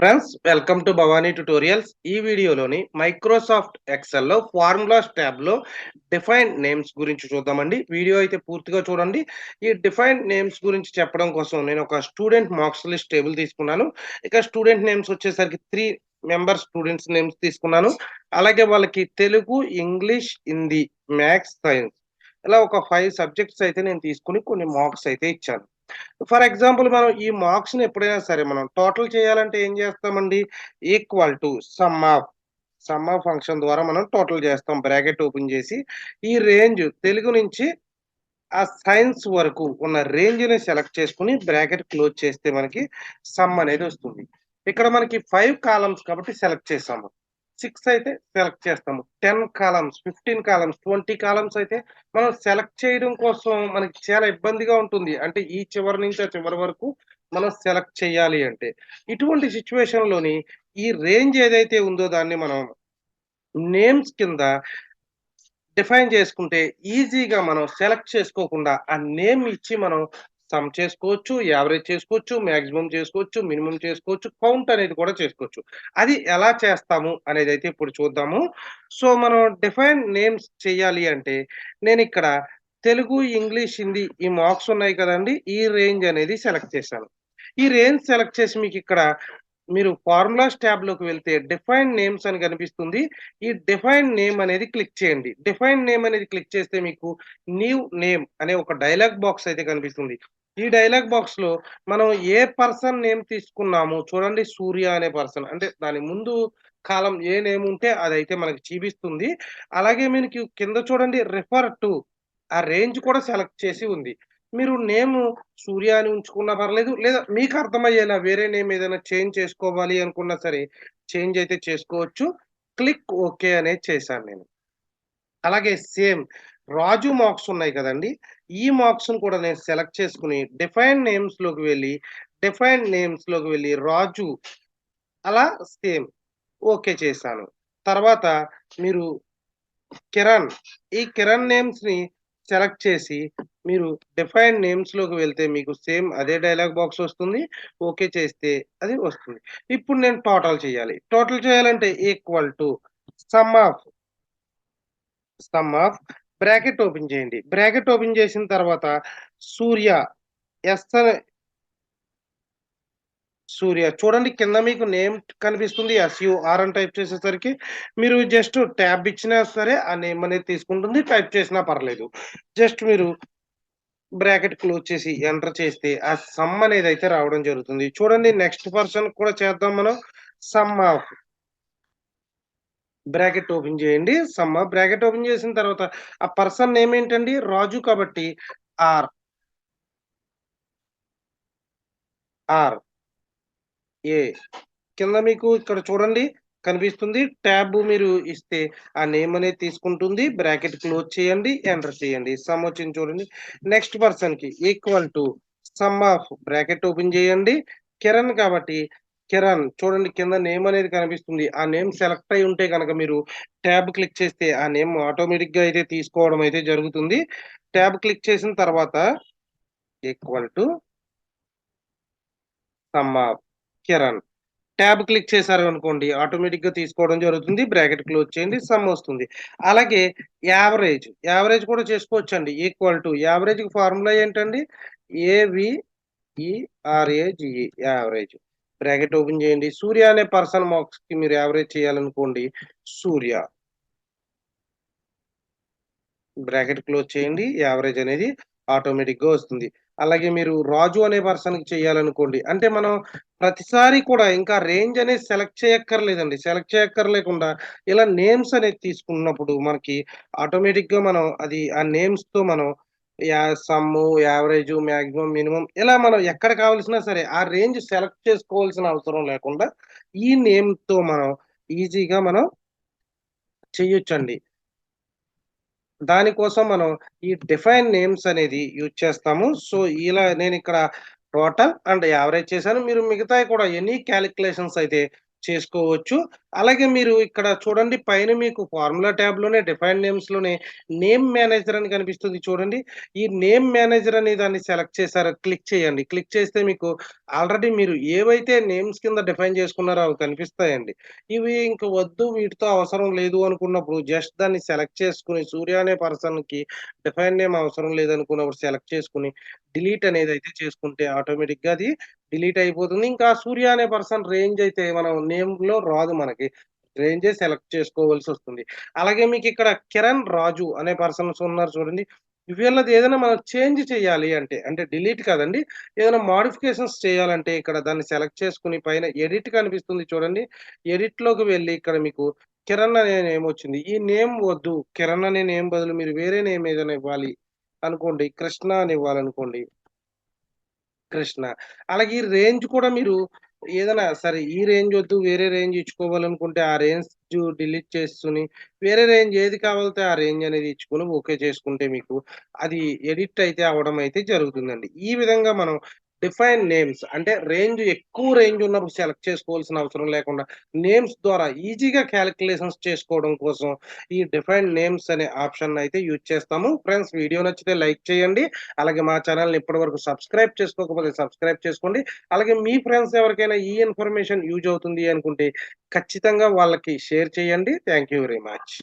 Friends welcome to Bhavani tutorials. ఈ వీడియోలోని Microsoft ఎక్సెల్‌లో formulas ట్యాబ్‌లో డిఫైన్డ్ నేమ్స్ గురించి చూద్దామండి. వీడియో అయితే పూర్తిగా చూడండి. ఈ డిఫైన్డ్ నేమ్స్ గురించి చెప్పడం కోసం నేను ఒక స్టూడెంట్ మార్క్స్ లిస్ట్ టేబుల్ తీసుకున్నాను. ఇక స్టూడెంట్ నేమ్స్ వచ్చేసరికి 3 మెంబర్ స్టూడెంట్స్ నేమ్స్ తీసుకున్నాను. అలాగే వాళ్ళకి Telugu, English, Hindi, maths, science ఇలా ఒక 5 సబ్జెక్ట్స్ అయితే నేను తీసుకొని కొన్ని మార్క్స్ అయితే ఇచ్చాను. ఫర్ ఎగ్జాంపుల్ మనం ఈ మార్క్స్‌ని ఎప్పుడైనా సరే మనం టోటల్ చేయాలంటే ఏం చేస్తామండి? Equal to some of function ద్వారా మనం టోటల్ చేస్తాం. బ్రాకెట్ ఓపెన్ చేసి ఈ రేంజ్ తెలుగు నుంచి ఆ సైన్స్ వరకు ఉన్న రేంజ్‌ని సెలెక్ట్ చేసుకొని బ్రాకెట్ క్లోజ్ చేస్తే మనకి సమ్ అనేది వస్తుంది. ఇక్కడ మనకి 5 కాలమ్స్ కాబట్టి సెలెక్ట్ చేసాము. 6 అయితే సెలెక్ట్ చేస్తాము. 10 కాలమ్స్, 15 కాలమ్స్, 20 కాలమ్స్ అయితే మనం సెలెక్ట్ చేయడం కోసం మనకి చాలా ఇబ్బందిగా ఉంటుంది. అంటే ఈ చివరి నుంచి ఆ చివరి వరకు మనం సెలెక్ట్ చేయాలి అంటే. ఇటువంటి సిట్యుయేషన్‌లోని ఈ రేంజ్ ఏదైతే ఉందో దాన్ని మనం నేమ్స్ కింద డిఫైన్ చేసుకుంటే ఈజీగా మనం సెలెక్ట్ చేసుకోకుండా ఆ నేమ్ ఇచ్చి మనం సమ్ చేసుకోవచ్చు, యావరేజ్ చేసుకోవచ్చు, మాక్సిమం చేసుకోవచ్చు, మినిమమ్ చేసుకోవచ్చు, కౌంట్ అనేది కూడా చేసుకోవచ్చు. అది ఎలా చేస్తాము అనేదైతే ఇప్పుడు చూద్దాము. సో, మనం డిఫైన్ నేమ్స్ చేయాలి అంటే నేనిక్కడ తెలుగు, ఇంగ్లీష్, హిందీ ఈ మార్క్స్ ఉన్నాయి కదండీ! ఈ రేంజ్ అనేది సెలెక్ట్ చేశాను. ఈ రేంజ్ సెలెక్ట్ చేసి మీకిక్కడ మీరు ఫార్ములాస్ ట్యాబ్‌లోకి వెళ్తే డిఫైన్ నేమ్స్ అని కనిపిస్తుంది. ఈ డిఫైన్ నేమ్ అనేది క్లిక్ చేయండి. డిఫైన్ నేమ్ అనేది క్లిక్ చేస్తే మీకు న్యూ నేమ్ అనే ఒక డైలాగ్ బాక్స్ అయితే కనిపిస్తుంది. ఈ డైలాగ్ బాక్స్‌లో మనం ఏ పర్సన్ నేమ్ తీసుకున్నామో చూడండి, సూర్య అనే పర్సన్ అంటే దాని ముందు కాలమ్ ఏ నేమ్ ఉంటే అదైతే మనకి చూపిస్తుంది. అలాగే మీకు కింద చూడండి రిఫర్ టు ఆ రేంజ్ కూడా సెలెక్ట్ చేసి ఉంది. మీరు నేము సూర్య అని ఉంచుకున్నా పర్లేదు. లేదా మీకు అర్థమయ్యేలా వేరే నేమ్ ఏదైనా చేంజ్ చేసుకోవాలి అనుకున్నా సరే చేంజ్ అయితే చేసుకోవచ్చు. క్లిక్ ఓకే అనేది చేశాను నేను. అలాగే సేమ్ రాజు మార్క్స్ ఉన్నాయి కదండీ! ఈ మార్క్స్‌ని కూడా నేను సెలెక్ట్ చేసుకొని డిఫైన్ నేమ్స్‌లోకి వెళ్ళి రాజు అలా సేమ్ ఓకే చేశాను. తర్వాత మీరు కిరణ్, ఈ కిరణ్ నేమ్స్‌ని సెలెక్ట్ చేసి మీరు డిఫైన్ నేమ్స్‌లోకి వెళ్తే మీకు సేమ్ అదే డైలాగ్ బాక్స్ వస్తుంది. ఓకే చేస్తే అది వస్తుంది. ఇప్పుడు నేను టోటల్ చేయాలి. టోటల్ చేయాలంటే equal to some of some of bracket open చేయండి. బ్రాకెట్ ఓపెన్ చేసిన తర్వాత సూర్య ఎస్ అనే సూర్య చూడండి కింద మీకు నేమ్ కనిపిస్తుంది. ఎస్‌యుఆర్ అని టైప్ చేసేసరికి మీరు జస్ట్ ట్యాబ్ ఇచ్చినా సరే ఆ నేమ్ అనేది తీసుకుంటుంది. టైప్ చేసినా పర్లేదు. జస్ట్ మీరు బ్రాకెట్ క్లోజ్ చేసి ఎంటర్ చేస్తే ఆ సమ్ అనేదైతే రావడం జరుగుతుంది. చూడండి నెక్స్ట్ పర్సన్ కూడా చేద్దాం మనం. సమ్ ఆఫ్ బ్రాకెట్ ఓపెన్ చేయండి. సమ్ ఆఫ్ బ్రాకెట్ ఓపెన్ చేసిన తర్వాత ఆ పర్సన్ నేమ్ ఏంటండి? రాజు కాబట్టి ఆర్, ఆర్, ఏ కింద మీకు ఇక్కడ చూడండి కనిపిస్తుంది. ట్యాబ్ మీరు ఇస్తే ఆ నేమ్ అనేది తీసుకుంటుంది. బ్రాకెట్ క్లోజ్ చేయండి. ఎంటర్ చేయండి. సమ్ వచ్చింది చూడండి. నెక్స్ట్ పర్సన్‌కి equal to some of bracket open చేయండి. కిరణ్ కాబట్టి కిరణ్ చూడండి కింద నేమ్ అనేది కనిపిస్తుంది. ఆ నేమ్ సెలెక్ట్ అయ్యి ఉంటే గనక మీరు ట్యాబ్ క్లిక్ చేస్తే ఆ నేమ్ ఆటోమేటిక్‌గా అయితే తీసుకోవడం అయితే జరుగుతుంది. ట్యాబ్ క్లిక్ చేసిన తర్వాత equal to some of Kiran. Tab click చేశారనుకోండి ఆటోమేటిక్‌గా తీసుకోవడం జరుగుతుంది. బ్రాకెట్ క్లోజ్ చేయండి. సమ్ వస్తుంది. అలాగే యావరేజ్ కూడా చేసుకోవచ్చండి. ఈక్వల్ టు యావరేజ్‌కి ఫార్ములా ఏంటండి? ఏవిఈఆర్ఏజీఈ యావరేజ్. బ్రాకెట్ ఓపెన్ చేయండి. సూర్య అనే పర్సన్ మార్క్స్‌కి మీరు యావరేజ్ చేయాలనుకోండి. సూర్య బ్రాకెట్ క్లోజ్ చేయండి. యావరేజ్ అనేది ఆటోమేటిక్‌గా వస్తుంది. అలాగే మీరు రాజు అనే పర్సన్‌కి చేయాలనుకోండి. అంటే మనం ప్రతిసారి కూడా ఇంకా రేంజ్ అనేది సెలెక్ట్ చేయక్కర్లేదండి. సెలెక్ట్ చేయక్కర్లేకుండా ఇలా నేమ్స్ అనేది తీసుకున్నప్పుడు మనకి ఆటోమేటిక్‌గా మనం అది ఆ నేమ్స్‌తో మనం సమ్ము, యావరేజు, మాక్సిమం, మినిమమ్ ఇలా మనం ఎక్కడ కావాల్సినా సరే ఆ రేంజ్ సెలెక్ట్ చేసుకోవాల్సిన అవసరం లేకుండా ఈ నేమ్‌తో మనం ఈజీగా మనం చెయ్యొచ్చండి. దానికోసం మనం ఈ డిఫైన్ నేమ్స్ అనేది యూజ్ చేస్తాము. సో, ఇలా నేనిక్కడ టోటల్ అండ్ యావరేజ్ చేశాను. మీరు మిగతాయి కూడా ఎనీ కాలిక్యులేషన్స్ అయితే చేసుకోవచ్చు. అలాగే మీరు ఇక్కడ చూడండి పైన మీకు ఫార్ములా ట్యాబ్‌లోనే డిఫైన్ నేమ్స్‌లోనే నేమ్ మేనేజర్ అని కనిపిస్తుంది చూడండి. ఈ నేమ్ మేనేజర్ అనే దాన్ని సెలెక్ట్ చేసారో క్లిక్ చేయండి. క్లిక్ చేస్తే మీకు ఆల్రెడీ మీరు ఏవైతే నేమ్స్ కింద డిఫైన్ చేసుకున్నారో అవి కనిపిస్తాయండి. ఇవి ఇంక వద్దు వీటితో అవసరం లేదు అనుకున్నప్పుడు జస్ట్ దాన్ని సెలెక్ట్ చేసుకొని సూర్య అనే పర్సన్‌కి డిఫైన్ నేమ్ అవసరం లేదనుకున్నప్పుడు సెలెక్ట్ చేసుకొని డిలీట్ అనేదైతే చేసుకుంటే ఆటోమేటిక్‌గా అది డిలీట్ అయిపోతుంది. ఇంకా సూర్య అనే పర్సన్ రేంజ్ అయితే మనం నేమ్‌లో రాదు మనకి. రేంజే సెలెక్ట్ చేసుకోవాల్సొస్తుంది. అలాగే మీకిక్కడ కిరణ్ రాజు అనే పర్సన్స్ ఉన్నారు చూడండి. వీళ్ళది ఏదైనా మనం చేంజ్ చేయాలి అంటే, అంటే డిలీట్ కాదండి. ఏదైనా మోడిఫికేషన్స్ చేయాలంటే ఇక్కడ దాన్ని సెలెక్ట్ చేసుకొని పైన ఎడిట్ కనిపిస్తుంది చూడండి. ఎడిట్‌లోకి వెళ్లి ఇక్కడ మీకు కిరణ్ అనే నేమ్ వచ్చింది. ఈ నేమ్ వద్దు. కిరణ్ అనే నేమ్ బదులు మీరు వేరే నేమ్ ఏదైనా ఇవ్వాలి అనుకోండి. కృష్ణ అని ఇవ్వాలనుకోండి. కృష్ణ. అలాగే ఈ రేంజ్ కూడా మీరు ఏదైనా సరే ఈ రేంజ్ వద్దు వేరే రేంజ్ ఇచ్చుకోవాలనుకుంటే ఆ రేంజ్ డిలీట్ చేసుకొని వేరే రేంజ్ ఏది కావాలితే ఆ రేంజ్ అనేది ఇచ్చుకొని ఓకే చేసుకుంటే మీకు అది ఎడిట్ అయితే అవ్వడం అయితే జరుగుతుందండి. ఈ విధంగా మనం డిఫైన్ నేమ్స్ అంటే రేంజ్ ఎక్కువ రేంజ్ ఉన్నప్పుడు సెలెక్ట్ చేసుకోవాల్సిన అవసరం లేకుండా నేమ్స్ ద్వారా ఈజీగా కాలిక్యులేషన్స్ చేసుకోవడం కోసం ఈ డిఫైన్ నేమ్స్ అనే ఆప్షన్ అయితే యూజ్ చేస్తాము. ఫ్రెండ్స్ వీడియో నచ్చితే లైక్ చేయండి. అలాగే మా ఛానెల్‌ని ఇప్పటివరకు సబ్స్క్రైబ్ చేసుకోకపోతే సబ్స్క్రైబ్ చేసుకోండి. అలాగే మీ ఫ్రెండ్స్ ఎవరికైనా ఈ ఇన్ఫర్మేషన్ యూజ్ అవుతుంది అనుకుంటే ఖచ్చితంగా వాళ్ళకి షేర్ చేయండి. Thank you very much.